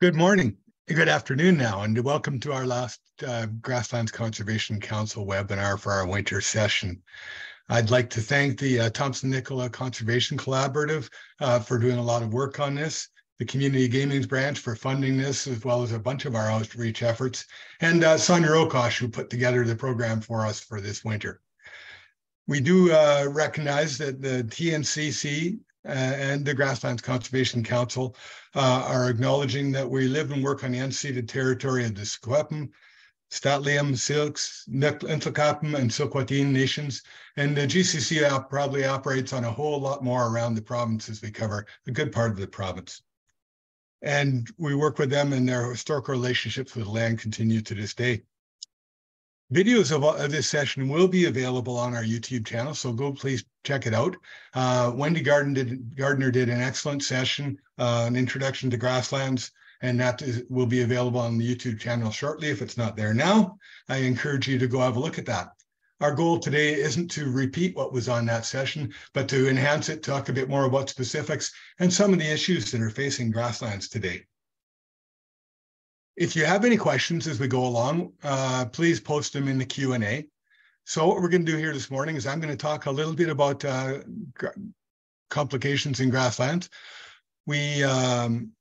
Good morning, good afternoon now, and welcome to our last Grasslands Conservation Council webinar for our winter session. I'd like to thank the Thompson-Nicola Conservation Collaborative for doing a lot of work on this, the Community Gaming Branch for funding this, as well as a bunch of our outreach efforts, and Sonia Rokosh, who put together the program for us for this winter. We do recognize that the TNCC and the Grasslands Conservation Council are acknowledging that we live and work on the unceded territory of the Secwepemc, St'át'imc, Syilx, Nlaka'pamux, and Silkw'atine nations. And the GCC probably operates on a whole lot more around the provinces we cover, a good part of the province. And we work with them, and their historical relationships with land continue to this day. Videos of this session will be available on our YouTube channel, so go please check it out. Wendy Gardner did an excellent session, an introduction to grasslands, and that will be available on the YouTube channel shortly. If it's not there now, I encourage you to go have a look at that. Our goal today isn't to repeat what was on that session, but to enhance it, talk a bit more about specifics and some of the issues that are facing grasslands today. If you have any questions as we go along, please post them in the Q&A. So what we're going to do here this morning is I'm going to talk a little bit about complications in grasslands. Then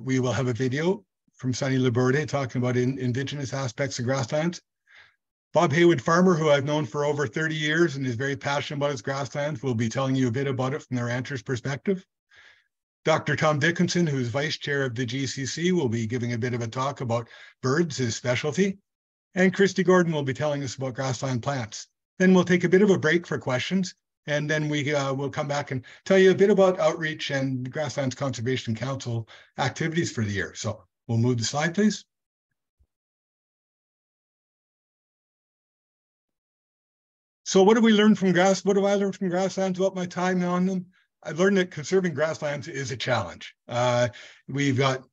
we will have a video from Sunny Laborde talking about Indigenous aspects of grasslands. Bob Haywood Farmer, who I've known for over 30 years and is very passionate about his grasslands, will be telling you a bit about it from the rancher's perspective. Dr. Tom Dickinson, who's vice chair of the GCC, will be giving a bit of a talk about birds, his specialty. And Christy Gordon will be telling us about grassland plants. Then we'll take a bit of a break for questions, and then we will come back and tell you a bit about outreach and Grasslands Conservation Council activities for the year. So we'll move the slide, please. So what have we learned from what have I learned from grasslands about my time on them? I've learned that conserving grasslands is a challenge. We've got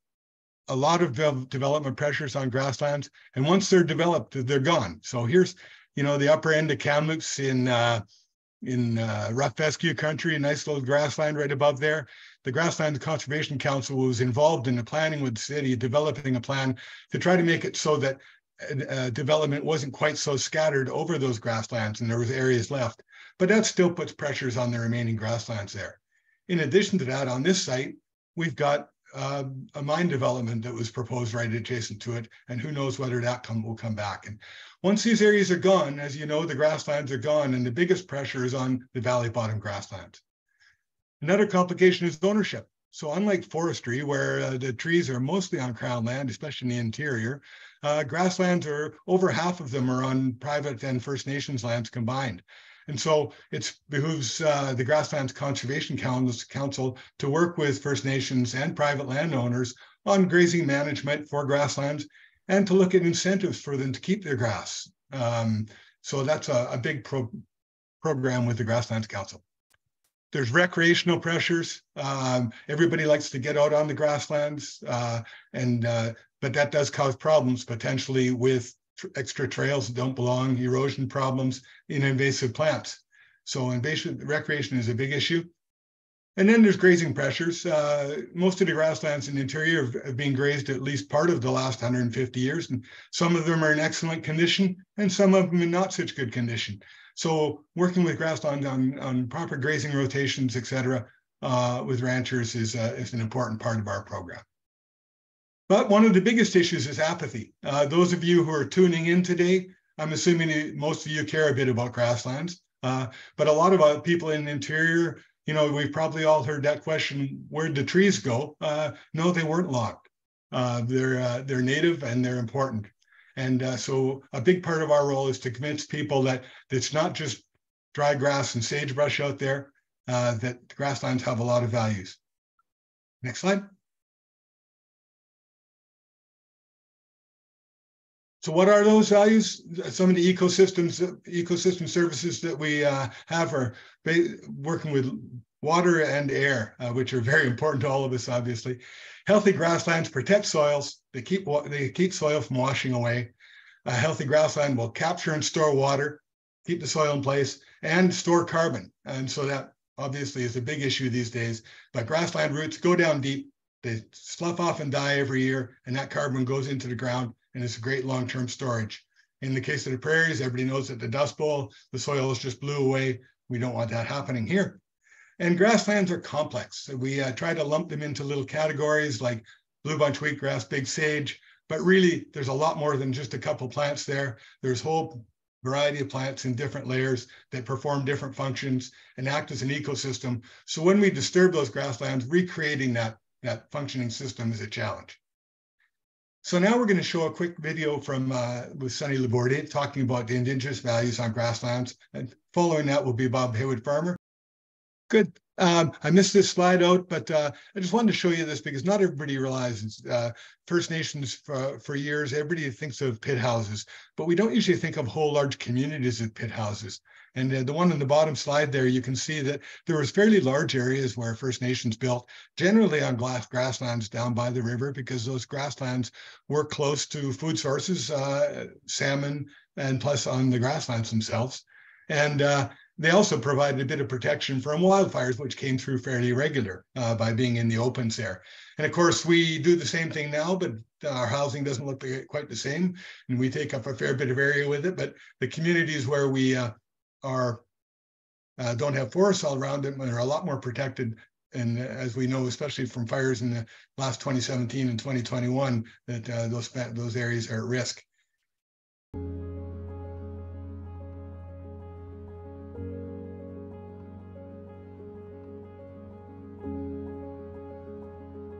a lot of development pressures on grasslands, and once they're developed, they're gone. So here's, the upper end of Kamloops in rough fescue country, a nice little grassland right above there. The Grasslands Conservation Council was involved in the planning with the city, developing a plan to try to make it so that development wasn't quite so scattered over those grasslands, and there was areas left. But that still puts pressures on the remaining grasslands there. In addition to that, on this site, we've got a mine development that was proposed right adjacent to it, and who knows whether that will come back. And once these areas are gone, as you know, the grasslands are gone, and the biggest pressure is on the valley bottom grasslands. Another complication is ownership. So unlike forestry, where the trees are mostly on Crown land, especially in the interior, grasslands are over half of them are on private and First Nations lands combined. And so it behooves the Grasslands Conservation Council to work with First Nations and private landowners on grazing management for grasslands and to look at incentives for them to keep their grass. So that's a big program with the Grasslands Council. There's recreational pressures. Everybody likes to get out on the grasslands, but that does cause problems potentially with extra trails that don't belong, erosion problems in invasive plants. So recreation is a big issue. And then there's grazing pressures. Most of the grasslands in the interior have been grazed at least part of the last 150 years, and some of them are in excellent condition, and some of them in not such good condition. So working with grasslands on proper grazing rotations, et cetera, with ranchers is an important part of our program. But one of the biggest issues is apathy. Those of you who are tuning in today, I'm assuming most of you care a bit about grasslands, but a lot of people in the interior, we've probably all heard that question, where'd the trees go? No, they weren't logged. They're native and they're important. And so a big part of our role is to convince people that it's not just dry grass and sagebrush out there, that the grasslands have a lot of values. Next slide. So what are those values? Some of the ecosystem services that we have are working with water and air, which are very important to all of us, obviously. Healthy grasslands protect soils. They keep soil from washing away. A healthy grassland will capture and store water, keep the soil in place, and store carbon. And so that obviously is a big issue these days. But grassland roots go down deep. They slough off and die every year, and that carbon goes into the ground, and it's a great long-term storage. In the case of the prairies, everybody knows that the Dust Bowl, the soils just blew away. We don't want that happening here. And grasslands are complex. So we try to lump them into little categories like blue bunch wheatgrass, big sage, but really there's a lot more than just a couple plants there. There's whole variety of plants in different layers that perform different functions and act as an ecosystem. So when we disturb those grasslands, recreating that functioning system is a challenge. So now we're going to show a quick video from with Sonny Laborde talking about the Indigenous values on grasslands. And following that will be Bob Haywood Farmer. Good. I missed this slide out, but I just wanted to show you this because not everybody realizes First Nations for years, everybody thinks of pit houses, but we don't usually think of whole large communities of pit houses. And the one on the bottom slide there, you can see that there was fairly large areas where First Nations built, generally on grasslands down by the river, because those grasslands were close to food sources, salmon, and plus on the grasslands themselves. And they also provided a bit of protection from wildfires, which came through fairly regular by being in the opens there. And of course, we do the same thing now, but our housing doesn't look quite the same. And we take up a fair bit of area with it. But the communities where we don't have forests all around them are a lot more protected. And as we know, especially from fires in the last 2017 and 2021, that those areas are at risk.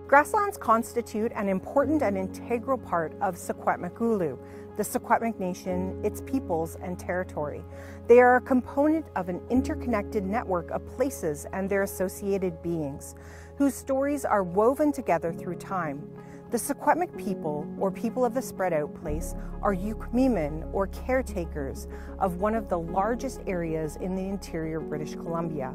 Grasslands constitute an important and integral part of Secwepemcúlecw, the Secwepemc Nation, its peoples and territory. They are a component of an interconnected network of places and their associated beings, whose stories are woven together through time. The Secwepemc people, or people of the spread out place, are Yukmimin, or caretakers, of one of the largest areas in the interior British Columbia,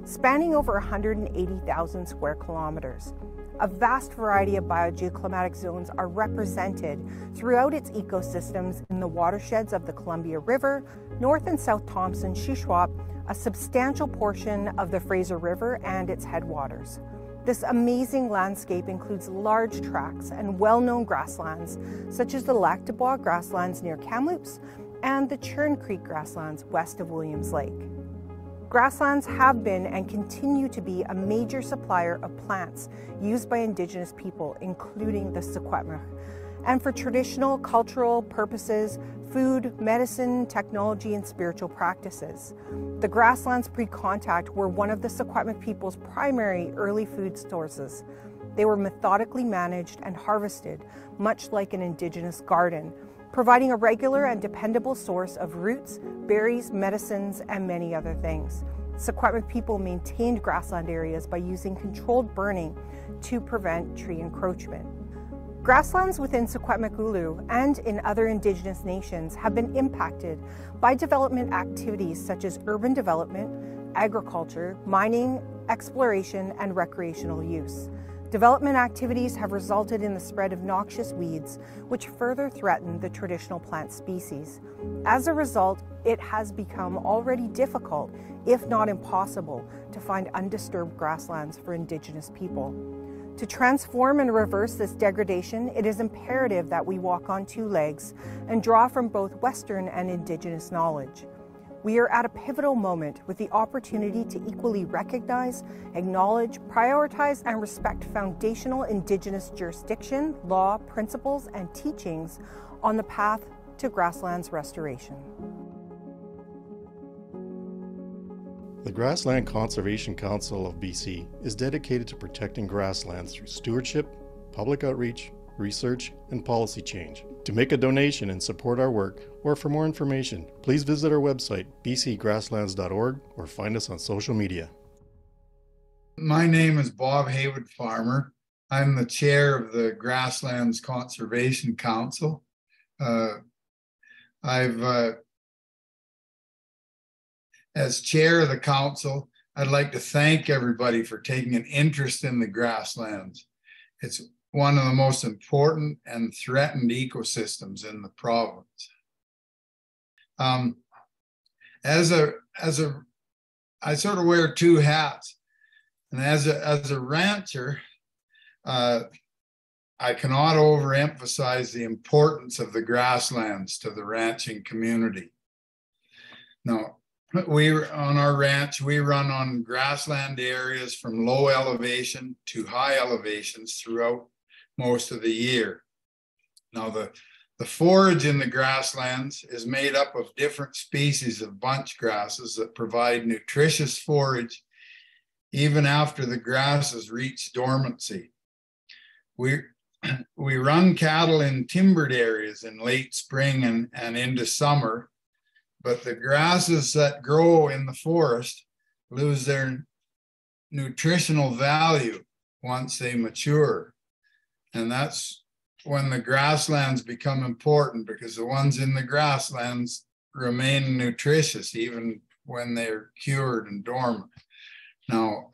spanning over 180,000 square kilometers. A vast variety of biogeoclimatic zones are represented throughout its ecosystems in the watersheds of the Columbia River, North and South Thompson, Shuswap, a substantial portion of the Fraser River and its headwaters. This amazing landscape includes large tracts and well-known grasslands, such as the Lac du Bois grasslands near Kamloops and the Churn Creek grasslands west of Williams Lake. Grasslands have been and continue to be a major supplier of plants used by Indigenous people, including the Secwepemc, and for traditional, cultural purposes, food, medicine, technology, and spiritual practices. The grasslands pre-contact were one of the Secwepemc people's primary early food sources. They were methodically managed and harvested, much like an Indigenous garden, providing a regular and dependable source of roots, berries, medicines, and many other things. Secwepemc people maintained grassland areas by using controlled burning to prevent tree encroachment. Grasslands within Secwepemcúlecw and in other Indigenous nations have been impacted by development activities such as urban development, agriculture, mining, exploration, and recreational use. Development activities have resulted in the spread of noxious weeds, which further threaten the traditional plant species. As a result, it has become already difficult, if not impossible, to find undisturbed grasslands for Indigenous people. To transform and reverse this degradation, it is imperative that we walk on two legs and draw from both Western and Indigenous knowledge. We are at a pivotal moment with the opportunity to equally recognize, acknowledge, prioritize, and respect foundational Indigenous jurisdiction, law, principles, and teachings on the path to grasslands restoration. The Grassland Conservation Council of BC is dedicated to protecting grasslands through stewardship, public outreach, research, and policy change. To make a donation and support our work, or for more information, please visit our website, bcgrasslands.org, or find us on social media. My name is Bob Haywood Farmer. I'm the chair of the Grasslands Conservation Council. As chair of the council, I'd like to thank everybody for taking an interest in the grasslands. It's one of the most important and threatened ecosystems in the province. I sort of wear two hats, and as a rancher, I cannot overemphasize the importance of the grasslands to the ranching community. Now, on our ranch, we run on grassland areas from low elevation to high elevations throughout most of the year. Now, the forage in the grasslands is made up of different species of bunch grasses that provide nutritious forage even after the grasses reach dormancy. We run cattle in timbered areas in late spring and into summer, but the grasses that grow in the forest lose their nutritional value once they mature. And that's when the grasslands become important, because the ones in the grasslands remain nutritious even when they're cured and dormant. Now,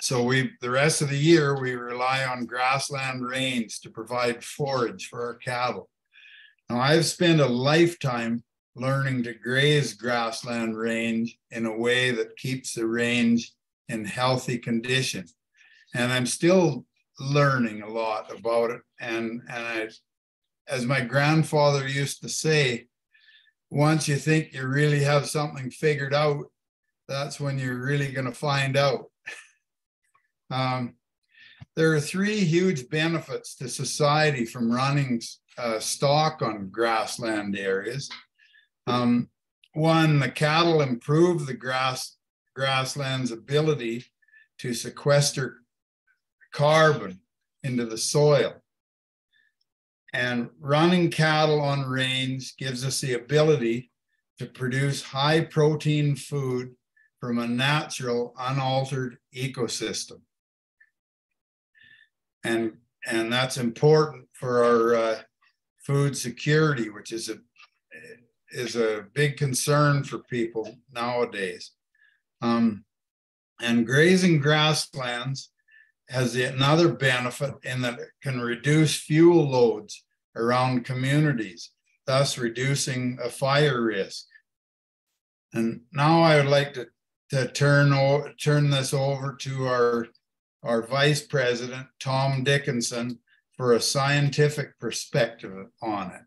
so the rest of the year, we rely on grassland range to provide forage for our cattle. Now, I've spent a lifetime learning to graze grassland range in a way that keeps the range in healthy condition. And I'm still learning a lot about it. And as my grandfather used to say, once you think you really have something figured out, that's when you're really going to find out. There are three huge benefits to society from running stock on grassland areas. One, the cattle improve the grassland's ability to sequester carbon into the soil. And running cattle on range gives us the ability to produce high protein food from a natural, unaltered ecosystem. And that's important for our food security, which is a big concern for people nowadays. And grazing grasslands has another benefit in that it can reduce fuel loads around communities, thus reducing a fire risk. And now I would like to turn this over to our Vice President, Tom Dickinson, for a scientific perspective on it.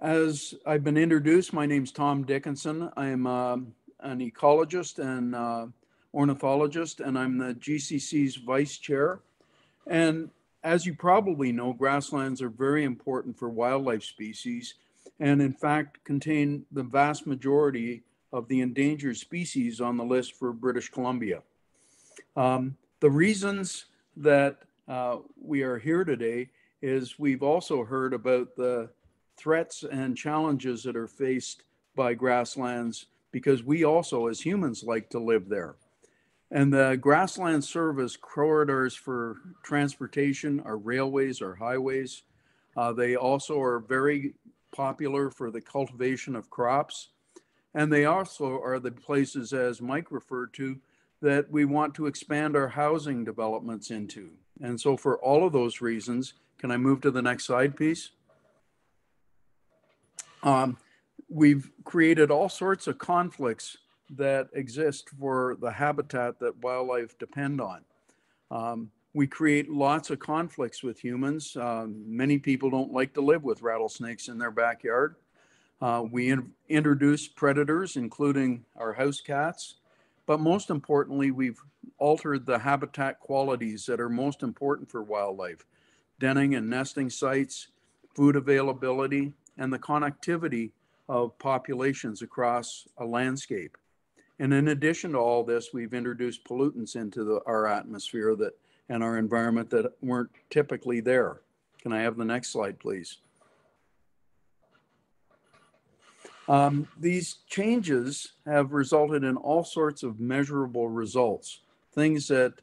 As I've been introduced, my name's Tom Dickinson. I'm an ecologist and ornithologist, and I'm the GCC's vice chair. And as you probably know, grasslands are very important for wildlife species, and in fact contain the vast majority of the endangered species on the list for British Columbia. The reasons that we are here today is we've also heard about the threats and challenges that are faced by grasslands, because we also as humans like to live there. And the grasslands serve as corridors for transportation, our railways, our highways. They also are very popular for the cultivation of crops. And they also are the places, as Mike referred to, that we want to expand our housing developments into. And so for all of those reasons, can I move to the next slide, please? We've created all sorts of conflicts that exist for the habitat that wildlife depend on. We create lots of conflicts with humans. Many people don't like to live with rattlesnakes in their backyard. We introduce predators, including our house cats. But most importantly, we've altered the habitat qualities that are most important for wildlife: denning and nesting sites, food availability, and the connectivity of populations across a landscape. And in addition to all this, we've introduced pollutants into our atmosphere and our environment that weren't typically there. Can I have the next slide, please? These changes have resulted in all sorts of measurable results, things that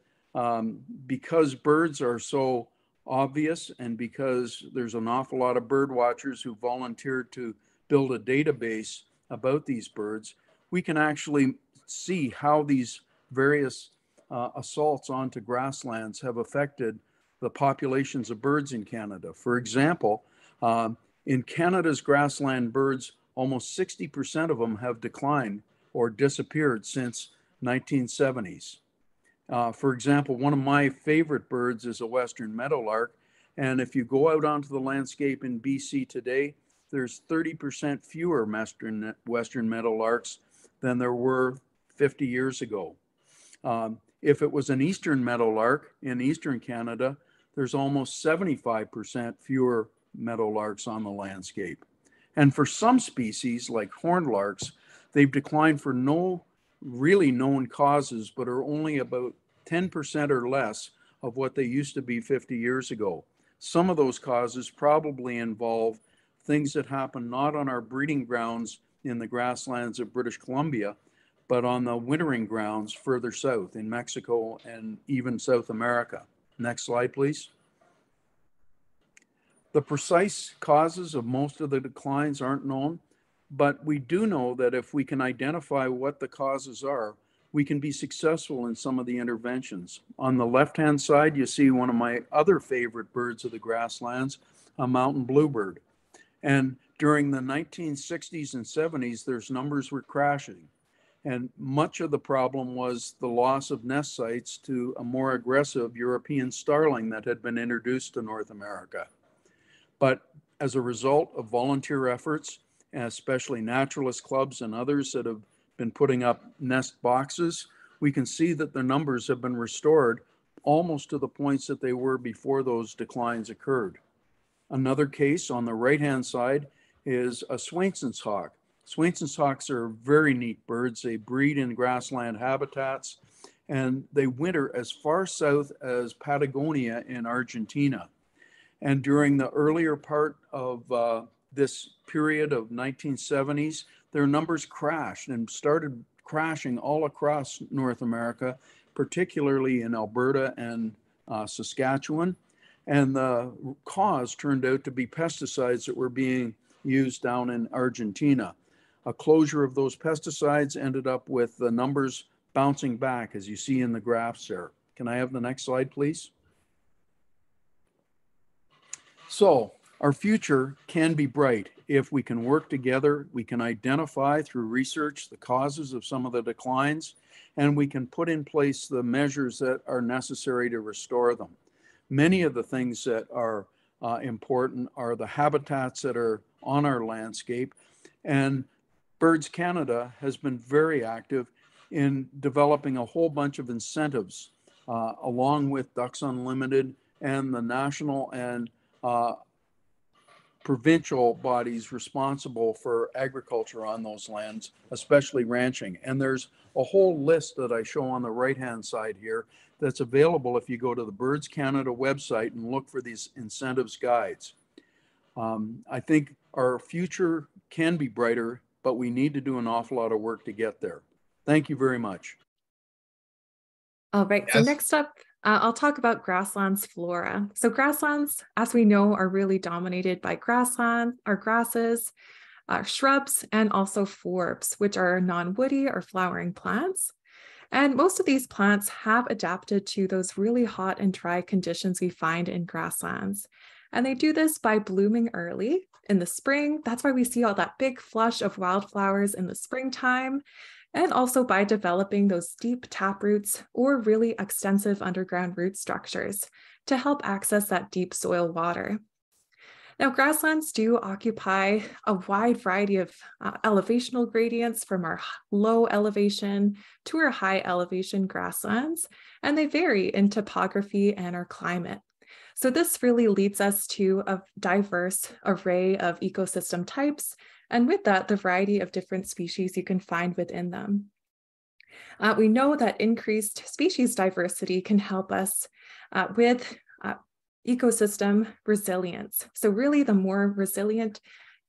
because birds are so obvious and because there's an awful lot of bird watchers who volunteered to build a database about these birds, we can actually see how these various assaults onto grasslands have affected the populations of birds in Canada. For example, in Canada's grassland birds, almost 60% of them have declined or disappeared since 1970s. For example, one of my favorite birds is a western meadowlark. And if you go out onto the landscape in BC today, there's 30% fewer western meadowlarks than there were 50 years ago. If it was an eastern meadowlark in eastern Canada, there's almost 75% fewer meadowlarks on the landscape. And for some species, like horned larks, they've declined for no really known causes, but are only about 10% or less of what they used to be 50 years ago. Some of those causes probably involve things that happen not on our breeding grounds in the grasslands of British Columbia, but on the wintering grounds further south in Mexico and even South America. Next slide, please. The precise causes of most of the declines aren't known, but we do know that if we can identify what the causes are, we can be successful in some of the interventions. On the left-hand side, you see one of my other favorite birds of the grasslands, a mountain bluebird. And during the 1960s and 70s, their numbers were crashing. And much of the problem was the loss of nest sites to a more aggressive European starling that had been introduced to North America. But as a result of volunteer efforts, especially naturalist clubs and others that have been putting up nest boxes, we can see that the numbers have been restored almost to the points that they were before those declines occurred. Another case on the right-hand side is a Swainson's hawk. Swainson's hawks are very neat birds. They breed in grassland habitats, and they winter as far south as Patagonia in Argentina. And during the earlier part of this period of 1970s, their numbers crashed and started crashing all across North America, particularly in Alberta and Saskatchewan. And the cause turned out to be pesticides that were being used down in Argentina. A closure of those pesticides ended up with the numbers bouncing back, as you see in the graphs there. Can I have the next slide, please? So our future can be bright if we can work together. We can identify through research the causes of some of the declines, and we can put in place the measures that are necessary to restore them. Many of the things that are important are the habitats that are on our landscape, and Birds Canada has been very active in developing a whole bunch of incentives along with Ducks Unlimited and the national and provincial bodies responsible for agriculture on those lands, especially ranching. And there's a whole list that I show on the right-hand side here that's available if you go to the Birds Canada website and look for these incentives guides. I think our future can be brighter, but we need to do an awful lot of work to get there. Thank you very much. All right, yes. So next up, I'll talk about grasslands flora. So grasslands, as we know, are really dominated by grassland, or grasses, shrubs, and also forbs, which are non-woody or flowering plants. And most of these plants have adapted to those really hot and dry conditions we find in grasslands. And they do this by blooming early in the spring. That's why we see all that big flush of wildflowers in the springtime. And also by developing those deep taproots or really extensive underground root structures to help access that deep soil water. Now, grasslands do occupy a wide variety of elevational gradients from our low elevation to our high elevation grasslands, and they vary in topography and our climate. So this really leads us to a diverse array of ecosystem types, and with that, the variety of different species you can find within them. We know that increased species diversity can help us with ecosystem resilience. So really, the more resilient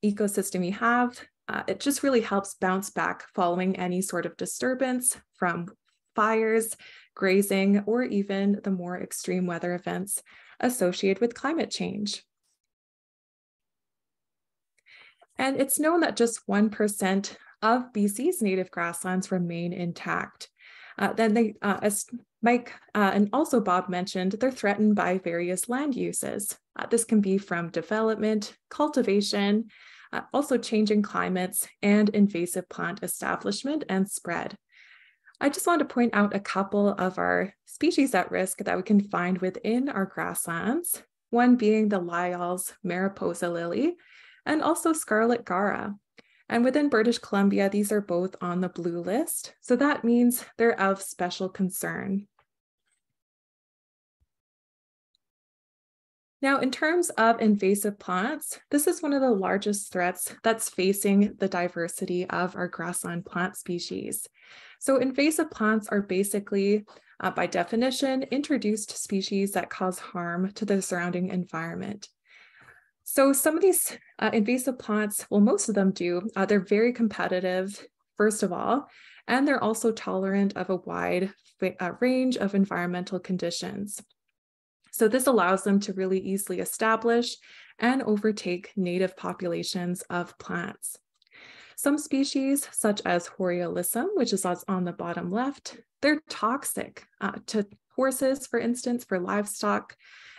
ecosystem you have, it just really helps bounce back following any sort of disturbance from fires, grazing, or even the more extreme weather events associated with climate change. And it's known that just 1% of BC's native grasslands remain intact. Then they, as Mike and also Bob mentioned, they're threatened by various land uses. This can be from development, cultivation, also changing climates, and invasive plant establishment and spread. I just want to point out a couple of our species at risk that we can find within our grasslands, one being the Lyall's Mariposa lily, and also scarlet gara. And within British Columbia, these are both on the blue list. So that means they're of special concern. Now, in terms of invasive plants, this is one of the largest threats that's facing the diversity of our grassland plant species. So invasive plants are basically, by definition, introduced species that cause harm to the surrounding environment. So some of these invasive plants, well, most of them do, they're very competitive, first of all, and they're also tolerant of a wide range of environmental conditions. So this allows them to really easily establish and overtake native populations of plants. Some species, such as Horiolisum, which is on the bottom left, they're toxic to horses, for instance, for livestock,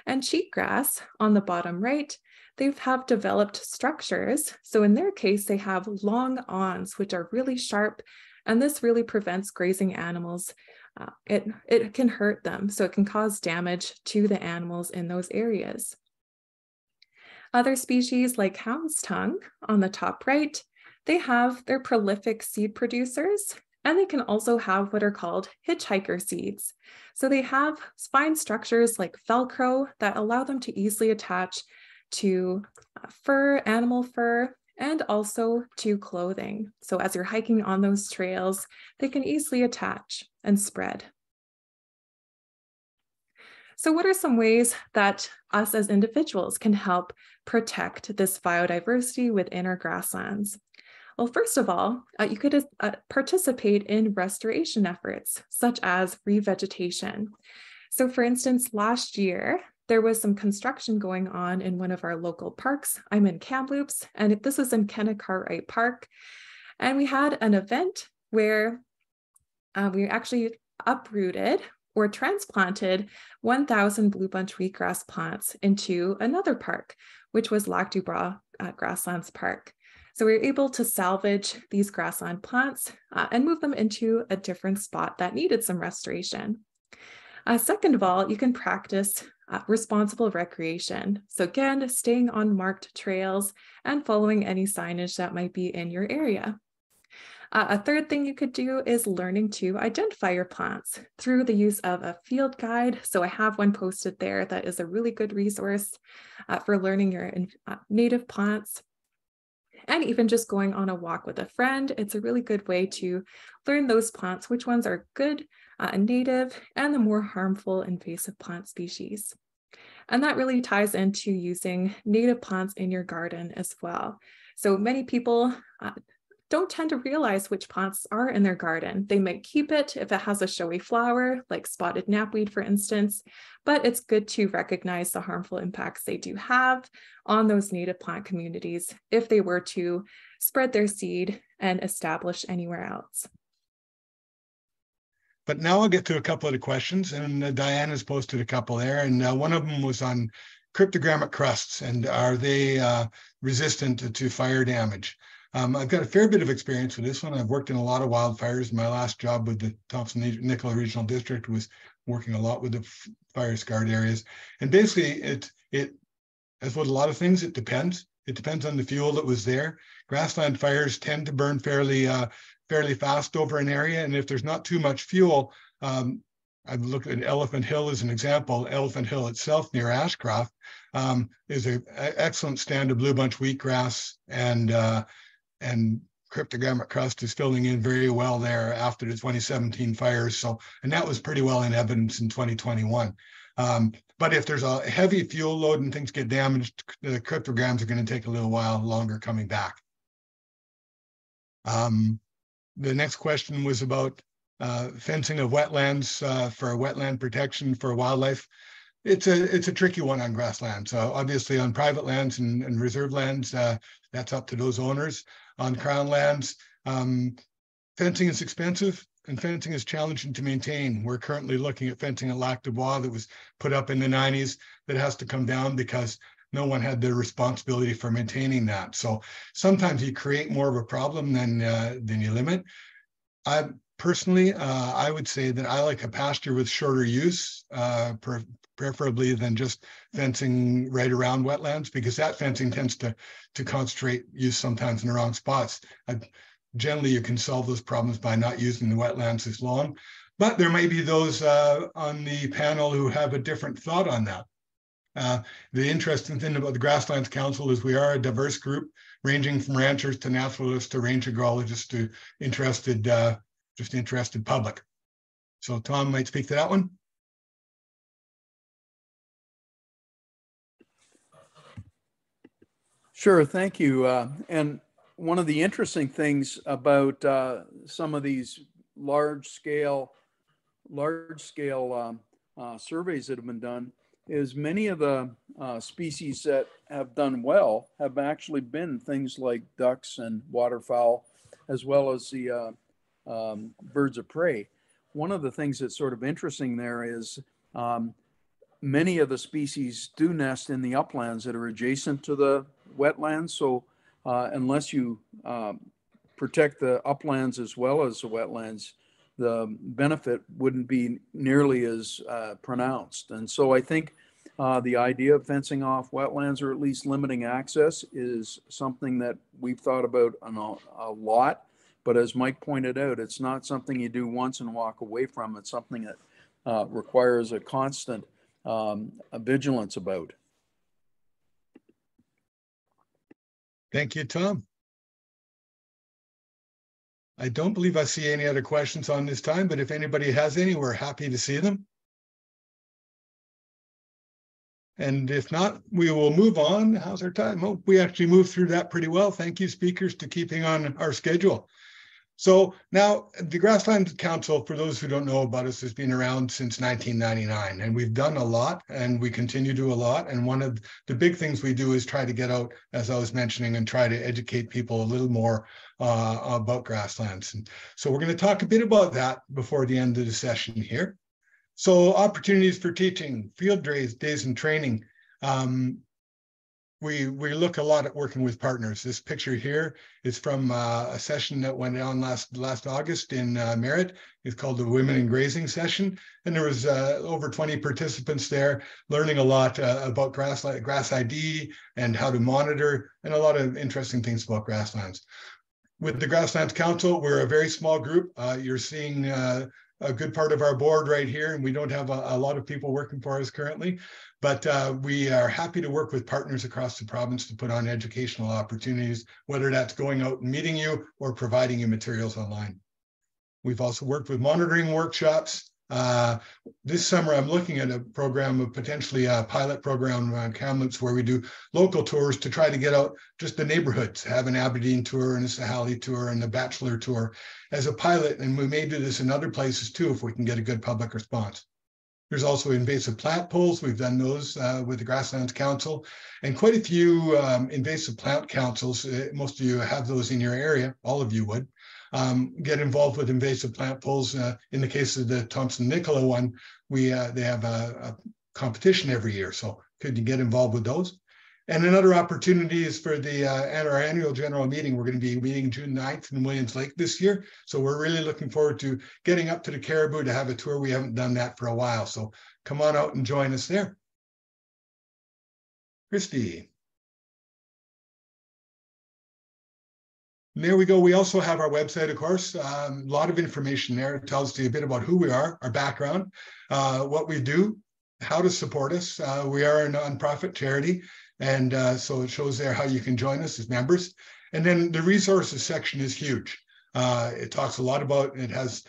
and cheatgrass on the bottom right, they have developed structures. So in their case, they have long awns, which are really sharp, and this really prevents grazing animals. It can hurt them, so it can cause damage to the animals in those areas. Other species like hound's tongue on the top right, they're prolific seed producers, and they can also have what are called hitchhiker seeds. So they have fine structures like Velcro that allow them to easily attach to fur, animal fur, and also to clothing. So as you're hiking on those trails, they can easily attach and spread. So what are some ways that us as individuals can help protect this biodiversity within our grasslands? Well, first of all, you could participate in restoration efforts, such as revegetation. So for instance, last year, there was some construction going on in one of our local parks. I'm in Kamloops, and this was in Kennecartwright Park. And we had an event where we actually uprooted or transplanted 1,000 blue bunch wheatgrass plants into another park, which was Lac du Bras Grasslands Park. So we were able to salvage these grassland plants and move them into a different spot that needed some restoration. Second of all, you can practice responsible recreation. So again, staying on marked trails and following any signage that might be in your area. A third thing you could do is learning to identify your plants through the use of a field guide. So I have one posted there that is a really good resource for learning your native plants. And even just going on a walk with a friend, it's a really good way to learn those plants, which ones are good and native, and the more harmful invasive plant species. And that really ties into using native plants in your garden as well. So many people don't tend to realize which plants are in their garden. They might keep it if it has a showy flower, like spotted knapweed, for instance, but it's good to recognize the harmful impacts they do have on those native plant communities if they were to spread their seed and establish anywhere else. But now I'll get to a couple of the questions, and Diane has posted a couple there, and one of them was on cryptogamic crusts, and are they resistant to fire damage? I've got a fair bit of experience with this one. I've worked in a lot of wildfires. My last job with the Thompson-Nicola Regional District was working a lot with the fire-scarred areas. And basically, it as with a lot of things, it depends. It depends on the fuel that was there. Grassland fires tend to burn fairly fast over an area, and if there's not too much fuel, I've looked at Elephant Hill as an example. Elephant Hill itself near Ashcroft is an excellent stand of blue bunch wheatgrass, and cryptogamic crust is filling in very well there after the 2017 fires. So, and that was pretty well in evidence in 2021. But if there's a heavy fuel load and things get damaged, the cryptograms are going to take a little while longer coming back. The next question was about fencing of wetlands for wetland protection for wildlife. It's a tricky one on grasslands. So obviously on private lands and reserve lands, that's up to those owners. On crown lands, fencing is expensive and fencing is challenging to maintain. We're currently looking at fencing at Lac du Bois that was put up in the 90s that has to come down because no one had the responsibility for maintaining that. So sometimes you create more of a problem than you limit. personally, I would say that I like a pasture with shorter use, preferably than just fencing right around wetlands, because that fencing tends to concentrate use sometimes in the wrong spots. Generally, you can solve those problems by not using the wetlands as long, but there may be those on the panel who have a different thought on that. The interesting thing about the Grasslands Council is we are a diverse group, ranging from ranchers to naturalists to range agrologists to interested public. So Tom might speak to that one. Sure, thank you. And one of the interesting things about some of these large-scale surveys that have been done is many of the species that have done well have actually been things like ducks and waterfowl, as well as the birds of prey. One of the things that's sort of interesting there is many of the species do nest in the uplands that are adjacent to the wetlands. So unless you protect the uplands as well as the wetlands, the benefit wouldn't be nearly as pronounced. And so I think the idea of fencing off wetlands, or at least limiting access, is something that we've thought about a lot. But as Mike pointed out, it's not something you do once and walk away from. It's something that requires a constant vigilance about. Thank you, Tom. I don't believe I see any other questions on this time, but if anybody has any, we're happy to see them. And if not, we will move on. How's our time? Oh, we actually moved through that pretty well. Thank you, speakers, to keeping on our schedule. So now the Grasslands Council, for those who don't know about us, has been around since 1999, and we've done a lot, and we continue to do a lot. And one of the big things we do is try to get out, as I was mentioning, and try to educate people a little more about grasslands. And so we're going to talk a bit about that before the end of the session here. So opportunities for teaching, field days and training. We look a lot at working with partners. This picture here is from a session that went on last August in Merritt. It's called the Women in Grazing session. And there was over 20 participants there learning a lot about grass ID and how to monitor, and a lot of interesting things about grasslands. With the Grasslands Council, we're a very small group. You're seeing a good part of our board right here, and we don't have a lot of people working for us currently, but we are happy to work with partners across the province to put on educational opportunities, whether that's going out and meeting you or providing you materials online. We've also worked with monitoring workshops. This summer, I'm looking at a program of potentially a pilot program around Kamloops where we do local tours to try to get out just the neighborhoods, have an Aberdeen tour and a Sahali tour and a Bachelor tour as a pilot. And we may do this in other places too, if we can get a good public response. There's also invasive plant polls. We've done those with the Grasslands Council, and quite a few invasive plant councils. Most of you have those in your area, all of you would. Get involved with invasive plant polls. In the case of the Thompson-Nicola one, they have a competition every year. So could you get involved with those? And another opportunity is for our annual general meeting. We're going to be meeting June 9th in Williams Lake this year. So we're really looking forward to getting up to the Caribou to have a tour. We haven't done that for a while. So come on out and join us there. Christy. And there we go. We also have our website, of course, a lot of information there. It tells you a bit about who we are, our background, what we do, how to support us. We are a nonprofit charity, and so it shows there how you can join us as members. And then the resources section is huge. It talks a lot about, it has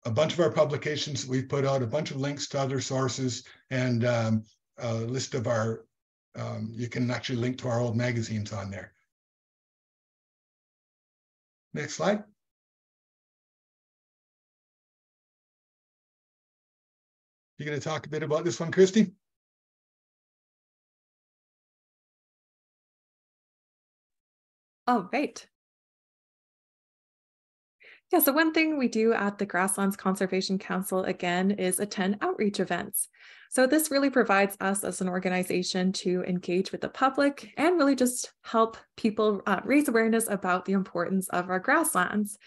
a bunch of our publications that we've put out, a bunch of links to other sources, and a list of our, you can actually link to our old magazines on there. Next slide. You're going to talk a bit about this one, Christy? Oh, right. Yeah, so one thing we do at the Grasslands Conservation Council, again, is attend outreach events. So this really provides us as an organization to engage with the public and really just help people raise awareness about the importance of our grasslands.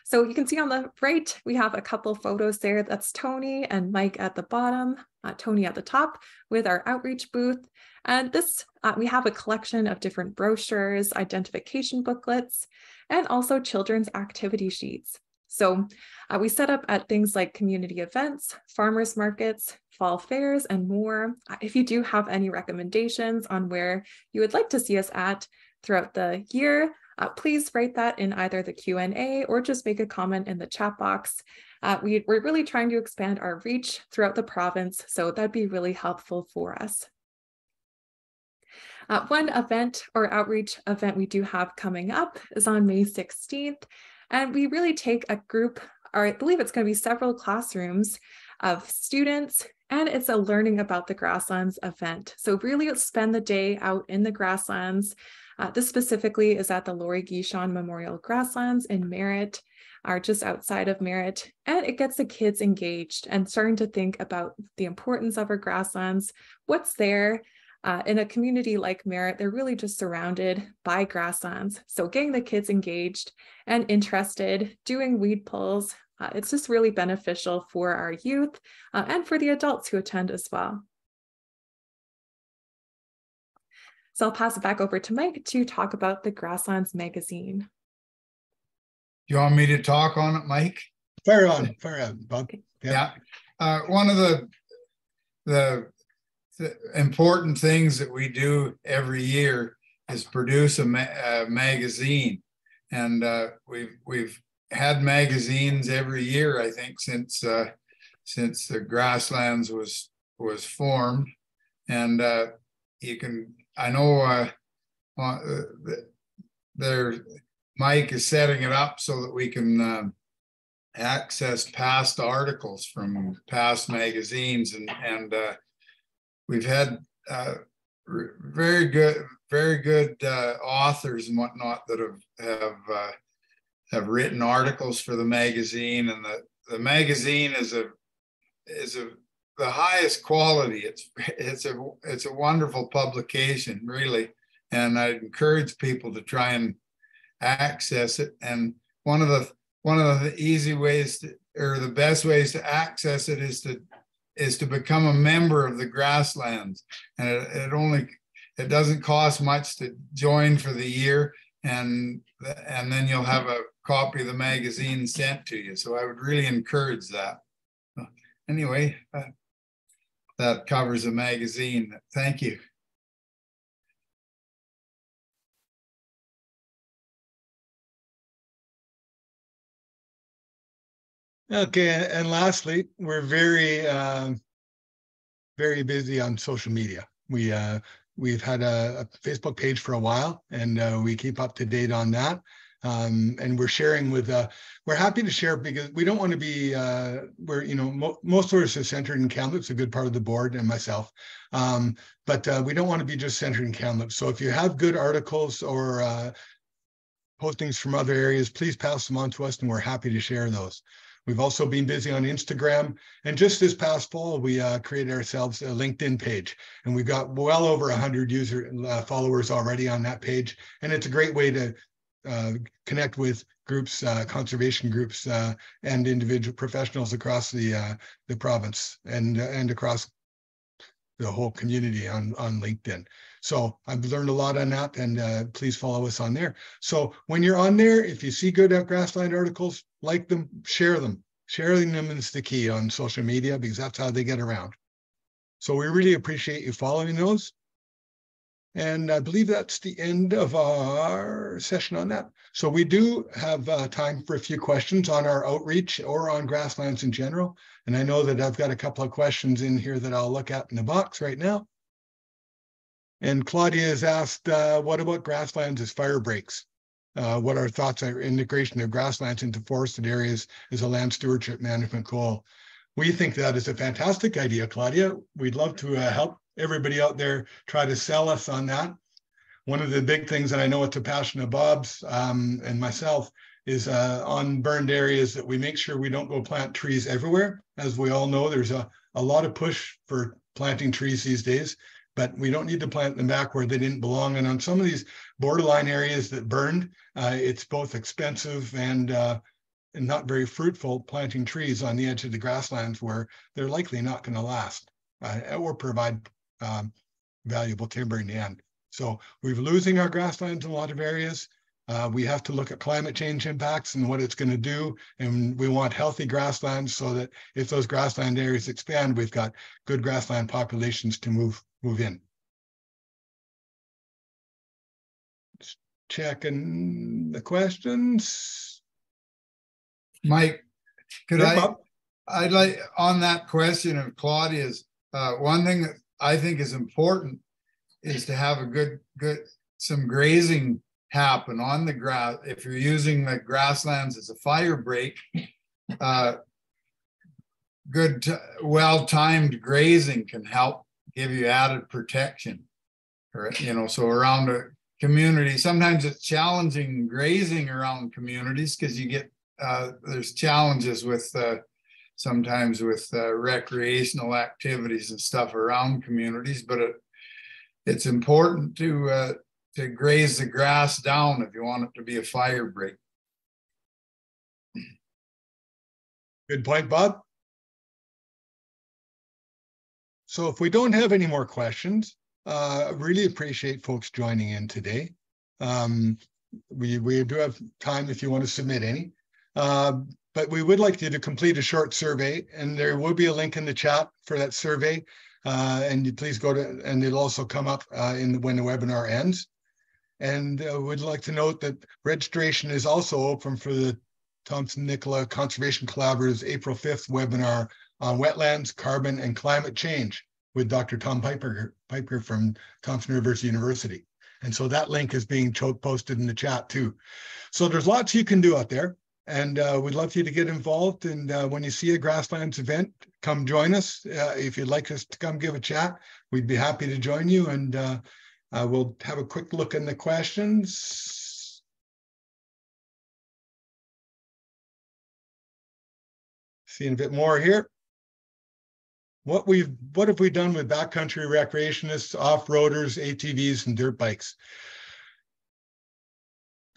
So you can see on the right, we have a couple photos there. That's Tony and Mike at the bottom, Tony at the top with our outreach booth. And this, we have a collection of different brochures, identification booklets, and also children's activity sheets. So we set up at things like community events, farmers markets, fall fairs, and more. If you do have any recommendations on where you would like to see us at throughout the year, please write that in either the Q&A or just make a comment in the chat box. We're really trying to expand our reach throughout the province, so that'd be really helpful for us. One event or outreach event we do have coming up is on May 16th. And we really take a group, or I believe it's going to be several classrooms of students, and it's a learning about the grasslands event. So really spend the day out in the grasslands. This specifically is at the Laurie Guichon Memorial Grasslands in Merritt, or just outside of Merritt. And it gets the kids engaged and starting to think about the importance of our grasslands, what's there. In a community like Merritt, they're really just surrounded by grasslands. So getting the kids engaged and interested, doing weed pulls, it's just really beneficial for our youth and for the adults who attend as well. So I'll pass it back over to Mike to talk about the Grasslands magazine. Do you want me to talk on it, Mike? Fire on, Bob. Okay. Yeah. One of the important things that we do every year is produce a magazine, and we've had magazines every year, I think, since the Grasslands was formed. And you can, I know Mike is setting it up so that we can access past articles from past magazines, and we've had very good authors and whatnot that have written articles for the magazine, and the magazine is the highest quality. It's a wonderful publication, really, and I'd encourage people to try and access it. And one of the easy ways or the best ways to access it is to become a member of the Grasslands, and it doesn't cost much to join for the year, and then you'll have a copy of the magazine sent to you. So I would really encourage that. Anyway, that covers the magazine. Thank you. Okay, and lastly, we're very busy on social media. We've had a Facebook page for a while, and we keep up to date on that. And we're sharing with, we're happy to share because we don't want to be, most of us are centered in Kamloops, a good part of the board and myself. But we don't want to be just centered in Kamloops. So if you have good articles or postings from other areas, please pass them on to us, and we're happy to share those. We've also been busy on Instagram, and just this past fall, we created ourselves a LinkedIn page, and we've got well over 100 followers already on that page, and it's a great way to connect with groups, conservation groups, and individual professionals across the province and across the whole community on LinkedIn. So I've learned a lot on that, and please follow us on there. So when you're on there, if you see good grassland articles, like them, share them. Sharing them is the key on social media, because that's how they get around. So we really appreciate you following those. And I believe that's the end of our session on that. So we do have time for a few questions on our outreach or on grasslands in general. And I know that I've got a couple of questions in here that I'll look at in the box right now. And Claudia has asked, what about grasslands as fire breaks? What our thoughts are integration of grasslands into forested areas as a land stewardship management goal. We think that is a fantastic idea, Claudia. We'd love to help everybody out there try to sell us on that. One of the big things, and I know it's a passion of Bob's and myself, is on burned areas that we make sure we don't go plant trees everywhere. As we all know, there's a lot of push for planting trees these days, but we don't need to plant them back where they didn't belong. And on some of these borderline areas that burned, it's both expensive and and not very fruitful planting trees on the edge of the grasslands where they're likely not going to last or provide valuable timber in the end. So we're losing our grasslands in a lot of areas. We have to look at climate change impacts and what it's going to do. And we want healthy grasslands so that if those grassland areas expand, we've got good grassland populations to move in. Just checking the questions. Mike, I'd like, on that question of Claudia's, one thing that I think is important is to have a some grazing happen on the grass. If you're using the grasslands as a fire break, well-timed grazing can help give you added protection. Or, so around a community, sometimes it's challenging grazing around communities because you get there's challenges with sometimes with recreational activities and stuff around communities, but it's important to graze the grass down if you want it to be a fire break. Good point, Bob. So if we don't have any more questions, I really appreciate folks joining in today. We do have time if you want to submit any, but we would like you to complete a short survey, and there will be a link in the chat for that survey. And you please go to, and it'll also come up when the webinar ends. And we'd like to note that registration is also open for the Thompson-Nicola Conservation Collaborative's April 5th webinar on wetlands, carbon, and climate change with Dr. Tom Piper from Thompson Rivers University. And so that link is being posted in the chat too. So there's lots you can do out there, and we'd love for you to get involved. And when you see a Grasslands event, come join us. If you'd like us to come give a chat, we'd be happy to join you. And we'll have a quick look in the questions. Seeing a bit more here. What have we done with backcountry recreationists, off-roaders, ATVs, and dirt bikes?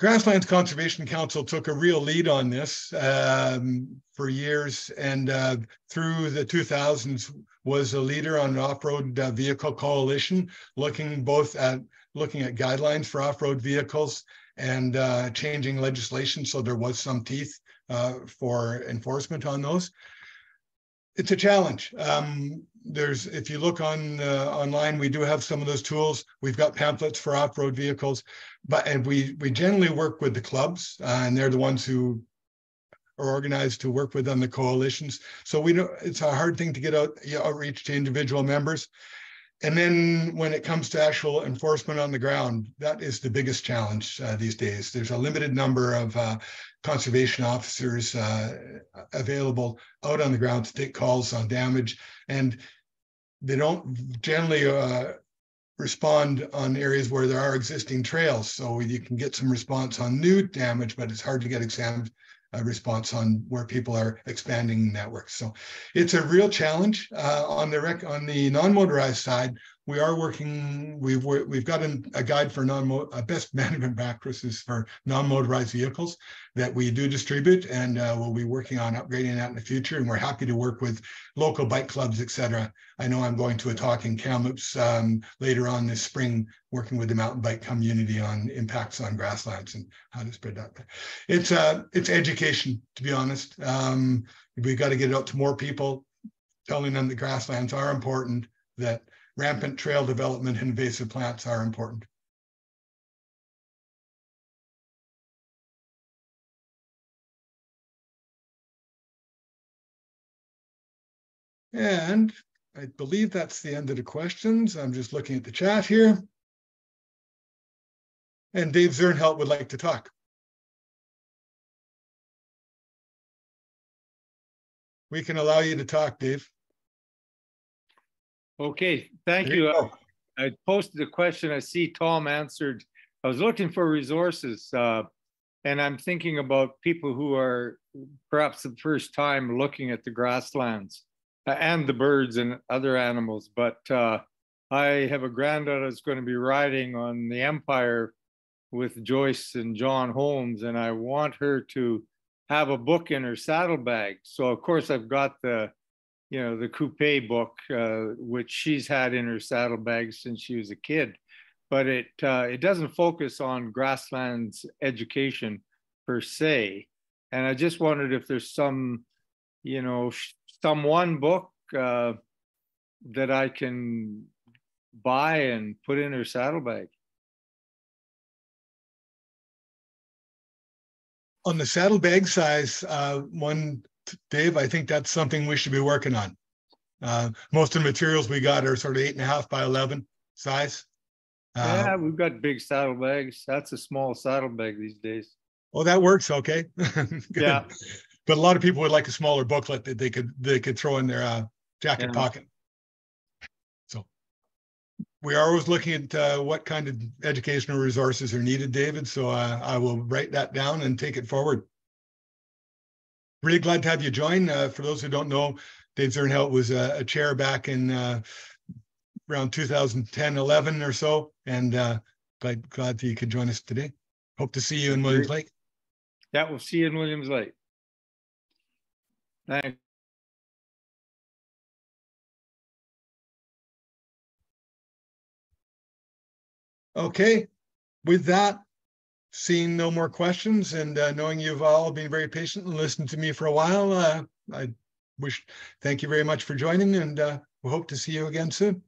Grasslands Conservation Council took a real lead on this for years, and through the 2000s was a leader on an off-road vehicle coalition, looking at guidelines for off-road vehicles and changing legislation so there was some teeth for enforcement on those. It's a challenge. If you look online, we do have some of those tools. We've got pamphlets for off-road vehicles, and we generally work with the clubs, and they're the ones who are organized to work with on the coalitions. So we know it's a hard thing to get outreach to individual members. And then when it comes to actual enforcement on the ground, that is the biggest challenge these days. There's a limited number of conservation officers available out on the ground to take calls on damage, and they don't generally respond on areas where there are existing trails. So you can get some response on new damage, but it's hard to get response on where people are expanding networks. So it's a real challenge. On the non-motorized side, we are working. We've got a guide for best management practices for non-motorized vehicles that we do distribute, and we'll be working on upgrading that in the future. And we're happy to work with local bike clubs, etc. I know I'm going to a talk in Kamloops later on this spring, working with the mountain bike community on impacts on grasslands and how to spread that. It's education, to be honest. We've got to get it out to more people, telling them the grasslands are important, that rampant trail development and invasive plants are important. And I believe that's the end of the questions. I'm just looking at the chat here. And Dave Zernhelt would like to talk. We can allow you to talk, Dave. Okay, thank you. I posted a question. I see Tom answered. I was looking for resources, and I'm thinking about people who are perhaps the first time looking at the grasslands and the birds and other animals. But I have a granddaughter that's going to be riding on the Empire with Joyce and John Holmes, and I want her to have a book in her saddlebag. So of course I've got the, you know, the coupe book, which she's had in her saddlebag since she was a kid, but it doesn't focus on grasslands education per se. And I just wondered if there's some, you know, some one book that I can buy and put in her saddlebag. On the saddlebag size one, Dave, I think that's something we should be working on. Most of the materials we got are sort of 8.5 by 11 size. Yeah, we've got big saddlebags. That's a small saddlebag these days. Oh, that works. Okay. Yeah. But a lot of people would like a smaller booklet that they could throw in their jacket pocket. So we are always looking at what kind of educational resources are needed, David. So I will write that down and take it forward. Really glad to have you join. For those who don't know, Dave Zernhelt was a chair back in around 2010, 11 or so. And glad that you could join us today. Hope to see you in Williams Lake. Yeah, we'll see you in Williams Lake. Thanks. Okay, with that, seeing no more questions and knowing you've all been very patient and listened to me for a while, thank you very much for joining, and we hope to see you again soon.